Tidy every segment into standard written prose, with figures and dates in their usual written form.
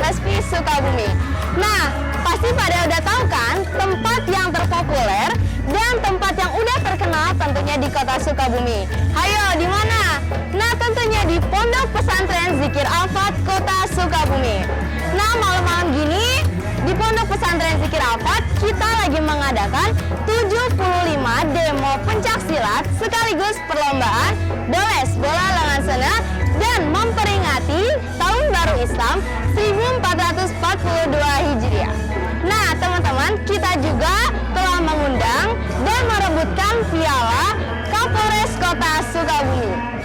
Lespi Sukabumi. Nah, pasti pada udah tahu kan tempat yang terpopuler dan tempat yang udah terkenal tentunya di kota Sukabumi. Hayo, di mana? Nah, tentunya di Pondok Pesantren Zikir Al-Fat Kota Sukabumi. Nah, malam-malam gini di Pondok Pesantren Zikir Al-Fat kita lagi mengadakan 75 demo pencak silat sekaligus perlombaan doles bola lengan sena dan memperingati Tahun Baru Islam 1442 Hijriah. Nah, teman-teman, kita juga telah mengundang dan merebutkan piala Kapolres Kota Sukabumi.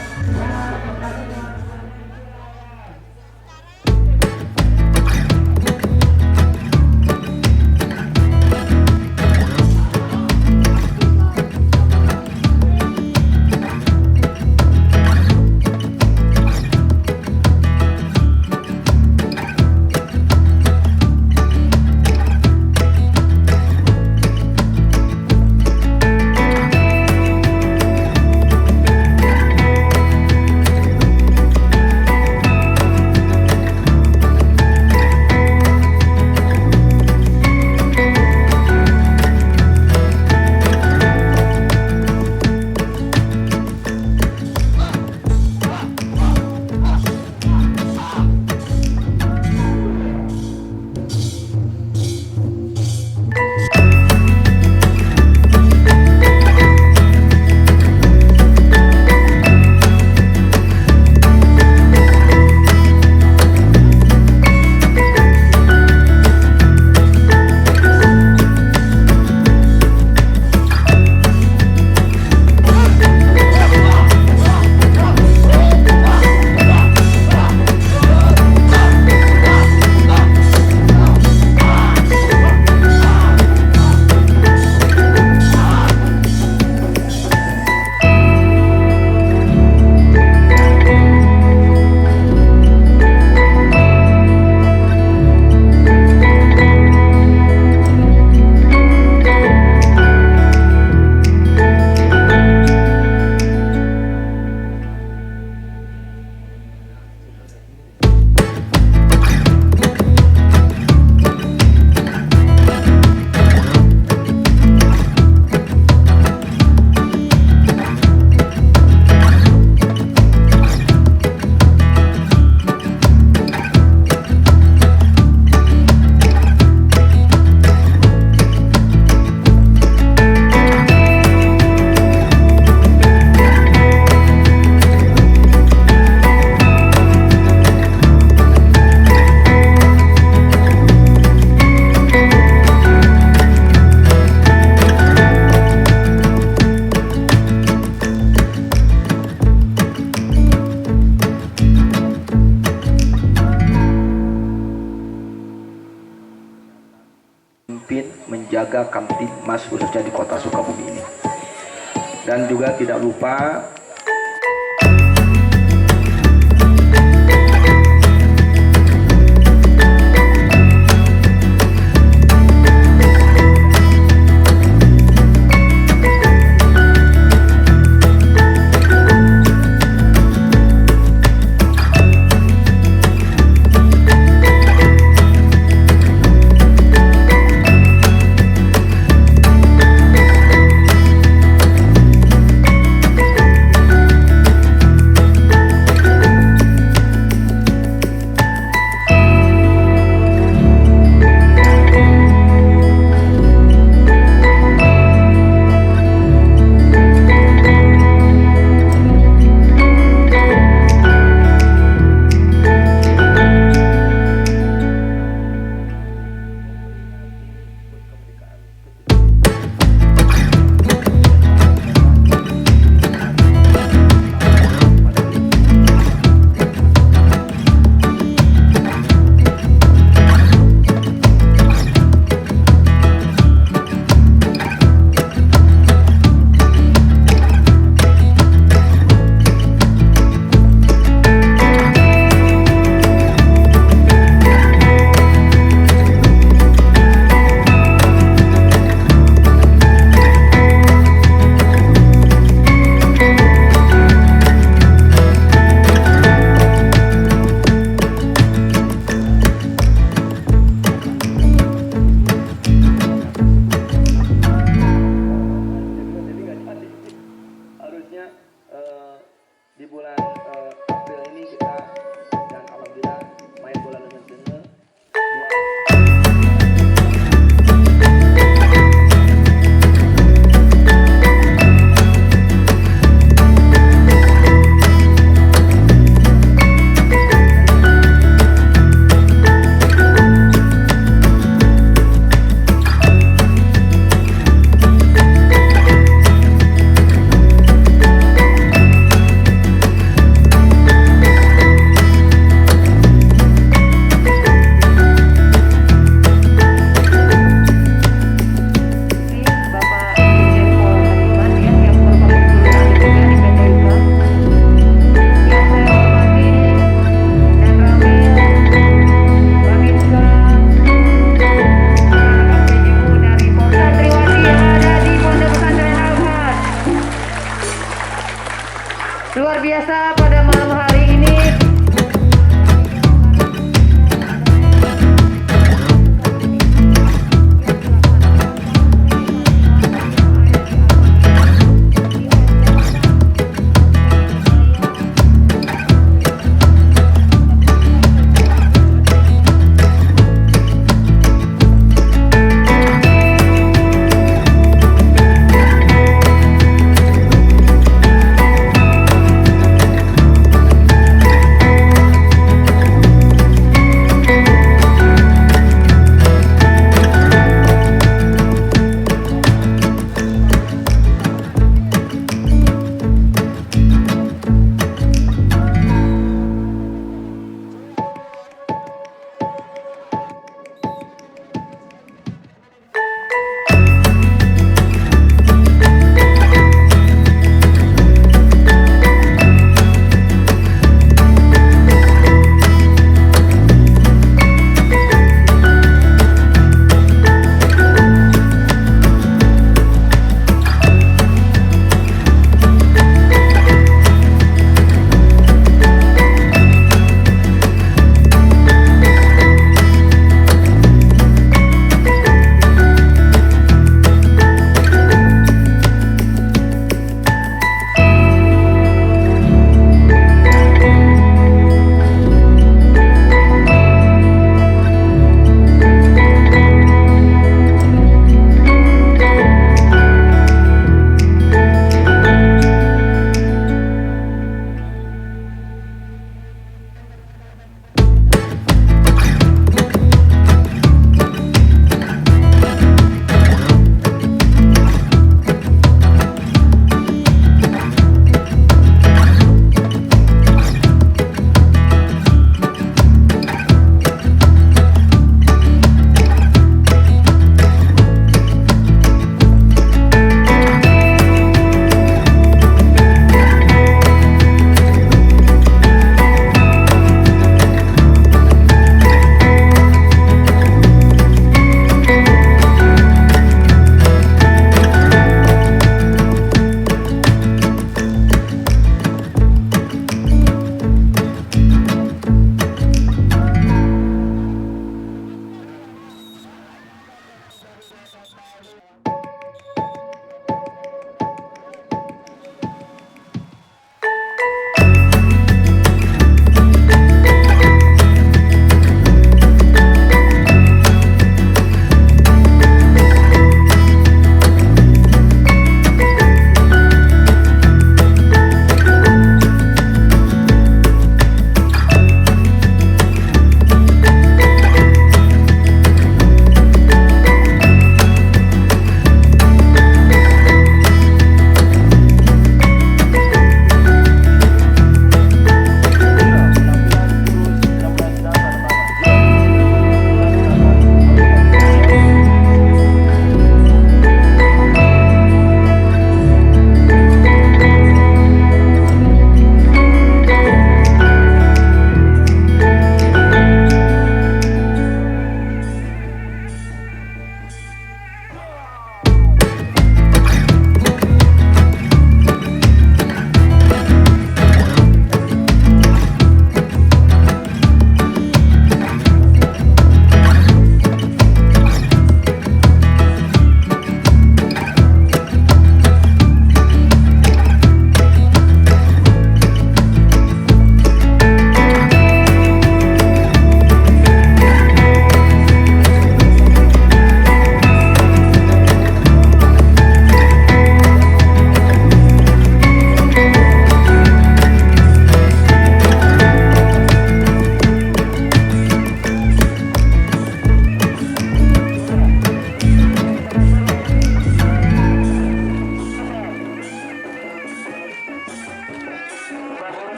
menjaga Kamtibmas khususnya di kota Sukabumi ini. Dan juga tidak lupa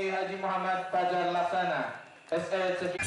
Kiai Haji Muhammad Fajar Laksana, SL.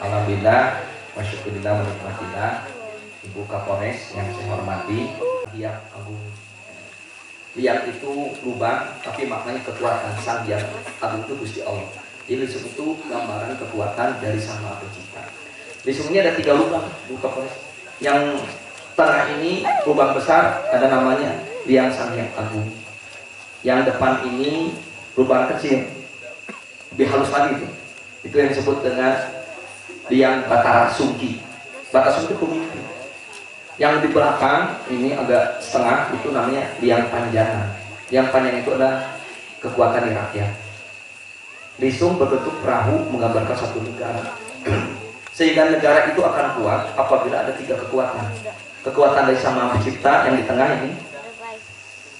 Alhamdulillah, wasyukurillah, wanikmatillah, Ibu Kapolres yang saya hormati, Hyang Agung. Hyang itu lubang, tapi maknanya kekuatan. Sang Hyang Agung itu Gusti Allah. Jadi itu gambaran kekuatan dari Sang Maha Pencipta. Di sini ada 3 lubang, Ibu Kapolres. Yang tengah ini lubang besar, ada namanya Hyang Sang Hyang Agung. Yang depan ini lubang kecil, lebih halus lagi itu. Itu yang disebut dengan Liang Batara Sungki. Batara Sungki pemimpin. Yang di belakang ini agak setengah itu namanya Liang Panjang. Liang Panjang itu adalah kekuatan di rakyat. Lisung berbentuk perahu menggambarkan satu negara. Sehingga negara itu akan kuat apabila ada 3 kekuatan. Kekuatan dari Sang Maha Pencipta yang di tengah ini,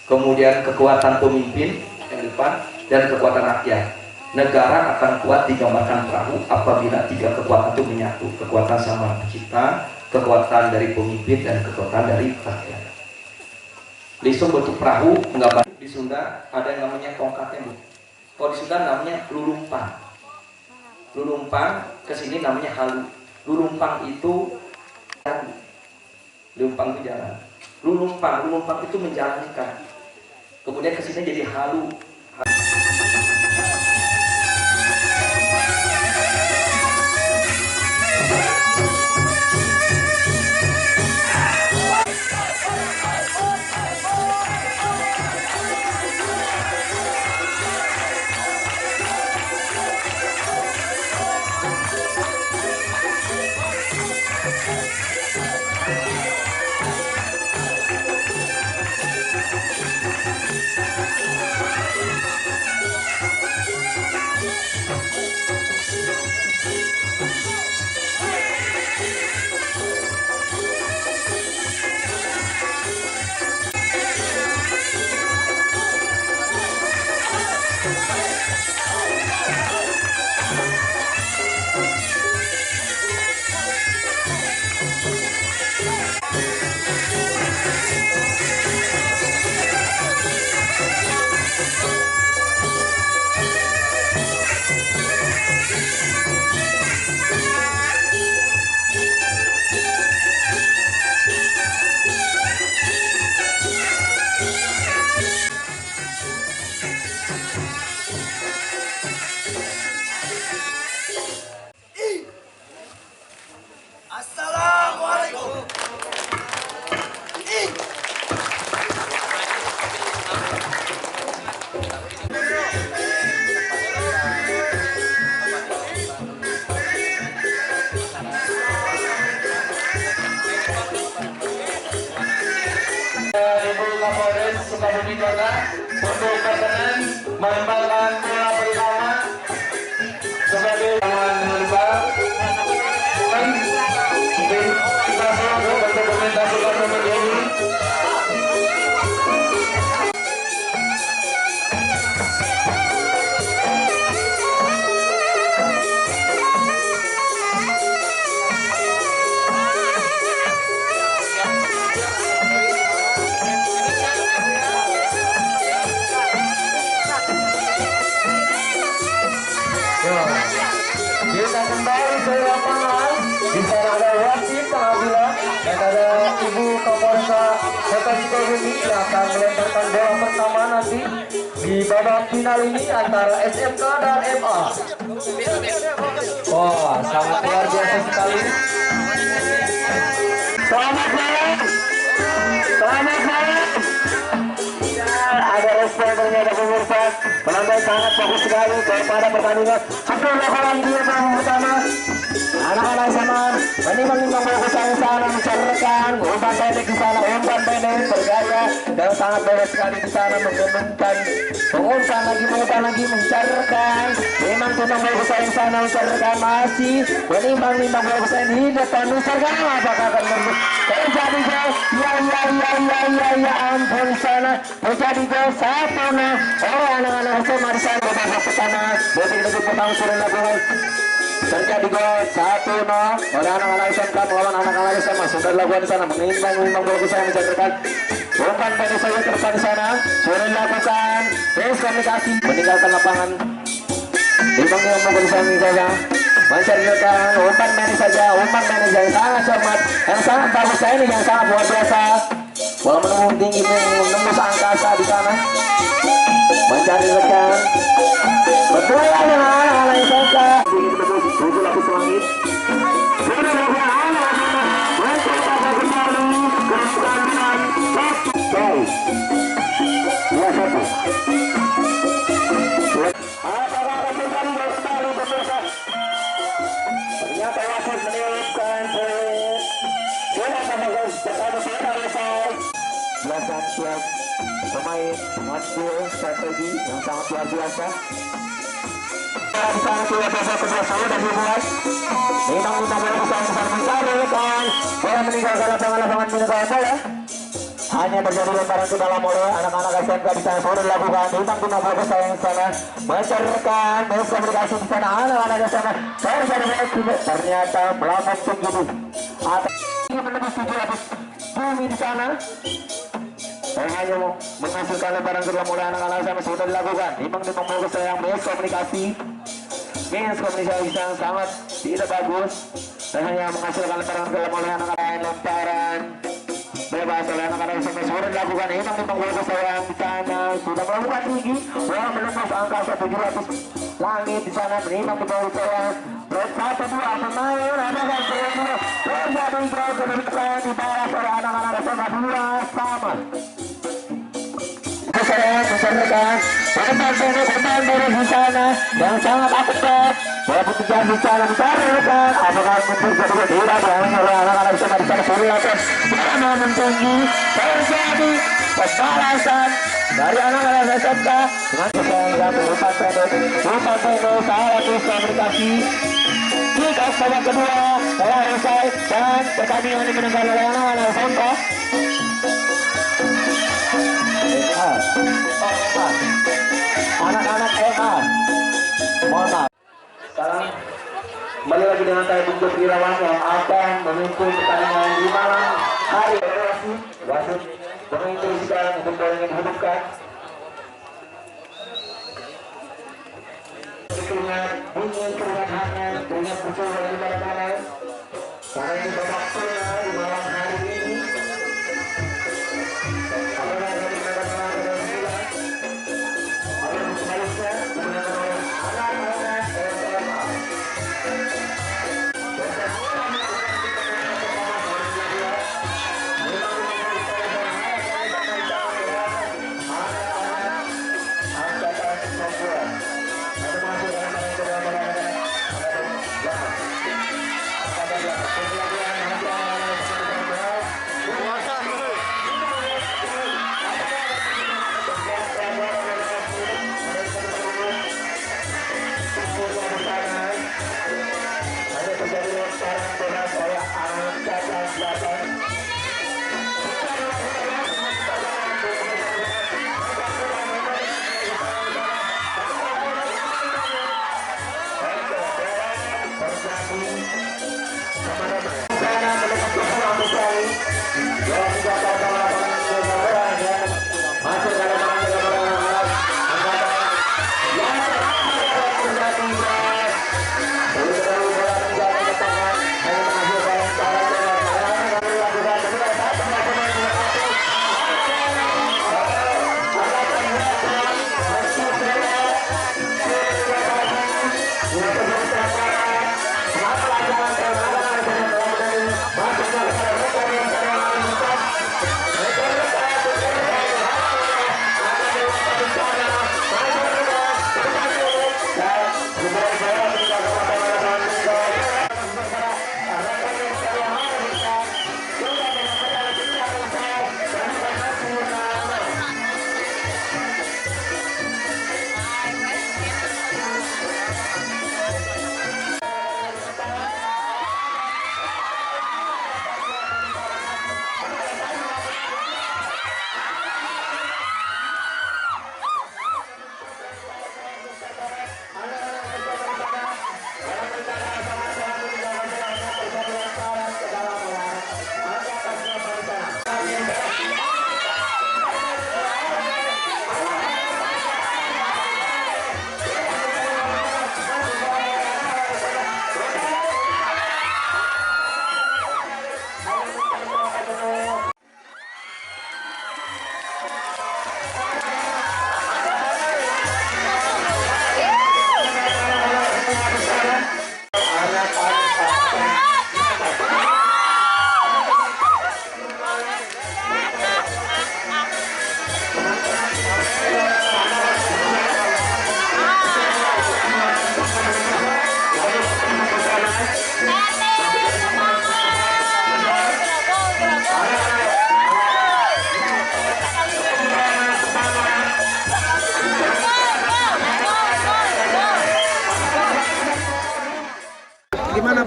kemudian kekuatan pemimpin yang di depan, dan kekuatan rakyat. Negara akan kuat digambarkan perahu apabila 3 kekuatan itu menyatu. Kekuatan Sang Maha Pencipta, kekuatan dari pemimpin, dan kekuatan dari rakyat. Lisung bentuk perahu menggambar. Di Sunda ada yang namanya tongkatnya, Bu. Kalau di Sunda namanya lulumpang. Lulumpang kesini namanya halu. Lulumpang itu jalan. Lulumpang itu jalan. Lulumpang itu menjalankan. Kemudian kesini jadi halu. Sukabumi Kota untuk pesanan menempatkan bola pertama sebagai lawan herbal dan kita selalu berdokumentasikan nomor ini. akan melemparkan bola pertama nanti di babak final ini antara SMK dan MA. Wah, sangat luar biasa sekali. Selamat malam. Selamat malam. Ada respon ternyata pemirsa. Penonton sangat bagus sekali daripada pertandingan. Hasil laporan dia pertama. Anak-anak sama menimbang-nimbang bagus yang sana menceritakan umpan pendek di sana, umpan pendek bergaya dan sangat bagus sekali di sana mengumumkan mengumpan lagi menceritakan memang timbang bagus yang sana menceritakan masih menimbang-nimbang bagus yang di depan menceritakan apakah akan terjadi gol ya ampun sana terjadi gol 1-0 oleh anak-anak SMA di sana babak pertama detik-detik pertama sudah dilakukan. Terjadi gol 1-0 oleh anak-anak SMK melawan anak-anak SMA sudah dilakukan di sana mengimbang bola saya mencetakkan umpan pendek saja ke depan di sana sudah dilakukan terus komunikasi meninggalkan lapangan imbang bola saya mencetakkan umpan pendek saja yang sangat cermat yang sangat bagus ini yang sangat luar biasa bola menembus tinggi menembus angkasa di sana mencari rekan betul anak-anak SMK tujuh lapis langit. Sudah lakukan mencoba kembali kemudian baik. 2-1. Apakah akan kembali pemirsa? Ternyata wasit meniupkan bola sama guys pertama selesai. Belasan tiap pemain mengambil strategi yang sangat luar biasa. Di sana sudah pasal kedua saya dan dimulai memang bola besar mencari dan bola meninggalkan lapangan meninggalkan bola hanya terjadi lemparan ke dalam oleh anak-anak SMK di sana sudah dilakukan memang bola besar yang sana menceritakan komunikasi di sana anak-anak SMK ternyata melambung tinggi atas menembus 700 bumi di sana hanya menghasilkan lemparan ke dalam oleh anak-anak SMK sudah dilakukan memang bola besar yang komunikasi yang sangat tidak bagus dan hanya menghasilkan lemparan ke dalam oleh anak-anak lemparan bebas oleh anak-anak yang sudah dilakukan memang bola besar yang di sana sudah melakukan tinggi bola menembus angka 700 langit di sana memang bola besar satu dua pemain apakah terjadi gol kedudukan di bawah oleh anak-anak SMA 2 sama menceritakan umpan pendek di sana yang sangat akurat bola putih di sana menceritakan apakah menceritakan tidak berani oleh anak-anak SMA di sana sudah bola mentinggi terjadi pembalasan dari anak-anak SMK dengan umpan pendek salah komunikasi kita babak kedua telah selesai dan pertandingan dimenangkan oleh anak-anak SMK. Anak-anak MA mohon maaf sekarang kembali lagi dengan saya Bung Jok Irawan yang akan memimpin pertandingan di malam hari wasit menginstruksikan untuk bola yang dihidupkan keringat bunyi keringat hangat keringat muncul dari mana-mana karena ini babak final di malam hari ini.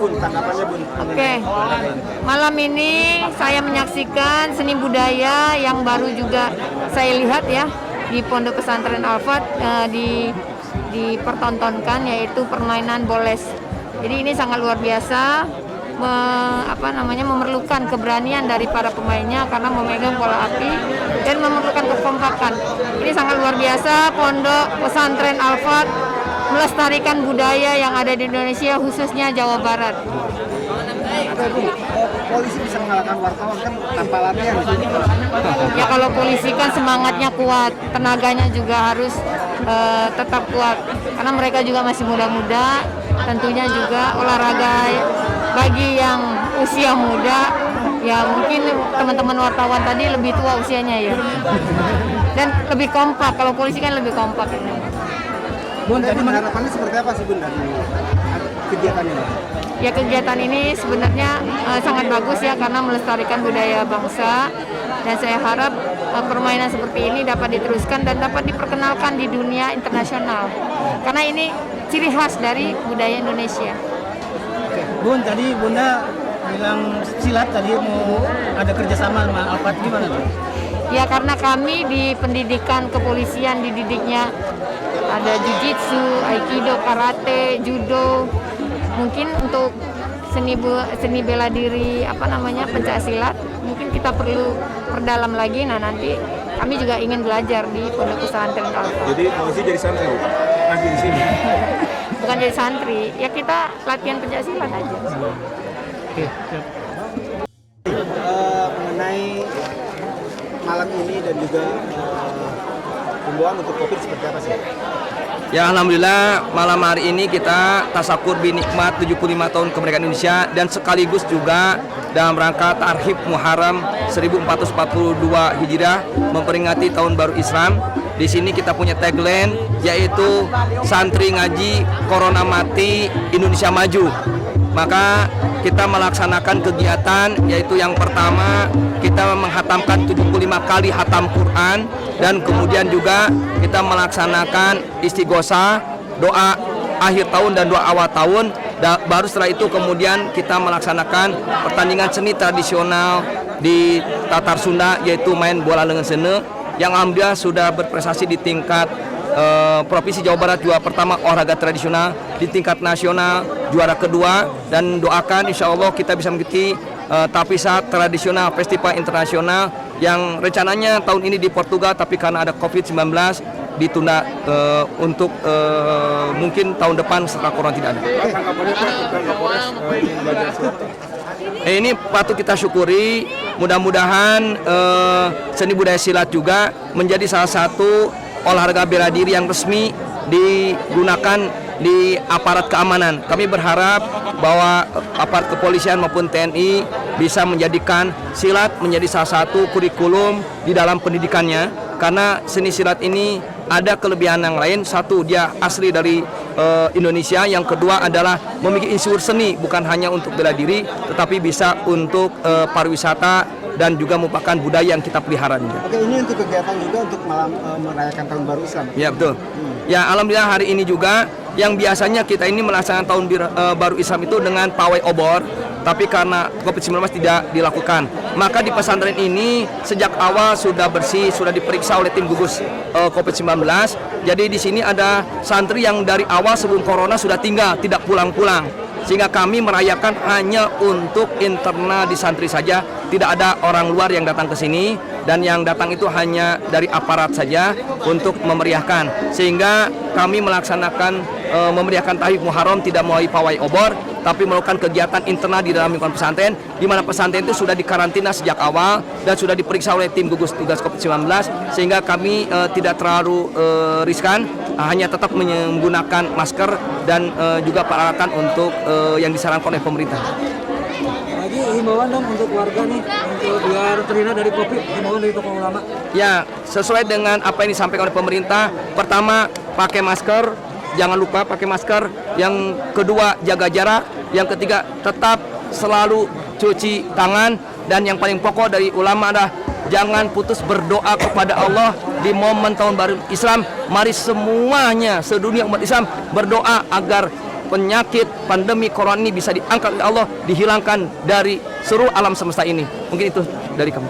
Bun, tanggapannya Bun. Oke, malam ini saya menyaksikan seni budaya yang baru juga saya lihat ya di Pondok Pesantren Al-Fat dipertontonkan, yaitu permainan boles. Jadi ini sangat luar biasa, memerlukan keberanian dari para pemainnya karena memegang bola api dan memerlukan kekompakan. Ini sangat luar biasa. Pondok Pesantren Al-Fat melestarikan budaya yang ada di Indonesia, khususnya Jawa Barat. Polisi bisa mengalahkan wartawan kan tanpa latihan. Ya kalau polisi kan semangatnya kuat, tenaganya juga harus tetap kuat karena mereka juga masih muda-muda. Tentunya juga olahraga bagi yang usia muda, ya mungkin teman-teman wartawan tadi lebih tua usianya ya, dan lebih kompak. Kalau polisi kan lebih kompak. Bun, tadi harapannya seperti apa sih Bun dari kegiatan ini? Ya kegiatan ini sebenarnya sangat bagus ya karena melestarikan budaya bangsa, dan saya harap permainan seperti ini dapat diteruskan dan dapat diperkenalkan di dunia internasional karena ini ciri khas dari budaya Indonesia. Bun, tadi Bunda bilang silat tadi mau ada kerjasama sama Al-Fat, gimana Bun? Ya karena kami di pendidikan kepolisian dididiknya ada jiu-jitsu, aikido, karate, judo. Mungkin untuk seni bela diri pencaksilat mungkin kita perlu perdalam lagi. Nah nanti kami juga ingin belajar di Pondok Pesantren Al-Fat. Jadi polisi jadi santri lagi di sini. Bukan jadi santri, ya kita latihan pencaksilat aja. Oke. Mengenai malam ini dan juga himbauan untuk COVID seperti apa sih? Ya alhamdulillah malam hari ini kita tasakur binikmat 75 tahun kemerdekaan Indonesia dan sekaligus juga dalam rangka Tarhib Muharram 1442 Hijriah memperingati tahun baru Islam. Di sini kita punya tagline yaitu santri ngaji, corona mati, Indonesia maju. Maka kita melaksanakan kegiatan yaitu yang pertama kita menghatamkan 75 kali hatam Quran, dan kemudian juga kita melaksanakan istighosah, doa akhir tahun dan doa awal tahun. Baru setelah itu kemudian kita melaksanakan pertandingan seni tradisional di Tatar Sunda yaitu main bola lengan sene yang alhamdulillah sudah berprestasi di tingkat Provinsi Jawa Barat juara pertama olahraga tradisional, di tingkat nasional juara kedua, dan doakan insya Allah kita bisa mengikuti Tapisat tradisional festival internasional yang rencananya tahun ini di Portugal, tapi karena ada COVID-19 ditunda untuk mungkin tahun depan setelah corona tidak ada. Ini patut kita syukuri. Mudah-mudahan seni budaya silat juga menjadi salah satu olahraga bela diri yang resmi digunakan di aparat keamanan. Kami berharap bahwa aparat kepolisian maupun TNI bisa menjadikan silat menjadi salah satu kurikulum di dalam pendidikannya, karena seni silat ini ada kelebihan yang lain. Satu, dia asli dari Indonesia. Yang kedua adalah memiliki unsur seni, bukan hanya untuk bela diri tetapi bisa untuk pariwisata dan juga merupakan budaya yang kita pelihara. Oke, ini untuk kegiatan juga untuk malam merayakan tahun baru Islam. Ya betul. Ya alhamdulillah hari ini juga yang biasanya kita ini melaksanakan tahun baru Islam itu dengan pawai obor, tapi karena COVID-19 tidak dilakukan, maka di pesantren ini sejak awal sudah bersih, sudah diperiksa oleh tim gugus COVID-19. Jadi di sini ada santri yang dari awal sebelum corona sudah tinggal, tidak pulang-pulang. Sehingga kami merayakan hanya untuk internal di santri saja, tidak ada orang luar yang datang ke sini, dan yang datang itu hanya dari aparat saja untuk memeriahkan. Sehingga kami melaksanakan memeriahkan Tarhib Muharram tidak melalui pawai obor, tapi melakukan kegiatan internal di dalam lingkungan pesantren, di mana pesantren itu sudah dikarantina sejak awal dan sudah diperiksa oleh tim gugus tugas COVID-19, sehingga kami tidak terlalu riskan, hanya tetap menggunakan masker dan juga peralatan untuk yang disarankan oleh pemerintah. Lagi himbauan dong untuk warga nih, untuk biar terhindar dari COVID, himbauan dari tokoh ulama. Ya, sesuai dengan apa yang disampaikan oleh pemerintah. Pertama, pakai masker, jangan lupa pakai masker. Yang kedua, jaga jarak. Yang ketiga, tetap selalu cuci tangan. Dan yang paling pokok dari ulama adalah jangan putus berdoa kepada Allah di momen tahun baru Islam. Mari semuanya, sedunia umat Islam berdoa agar penyakit pandemi corona ini bisa diangkat oleh Allah, dihilangkan dari seluruh alam semesta ini. Mungkin itu dari kami.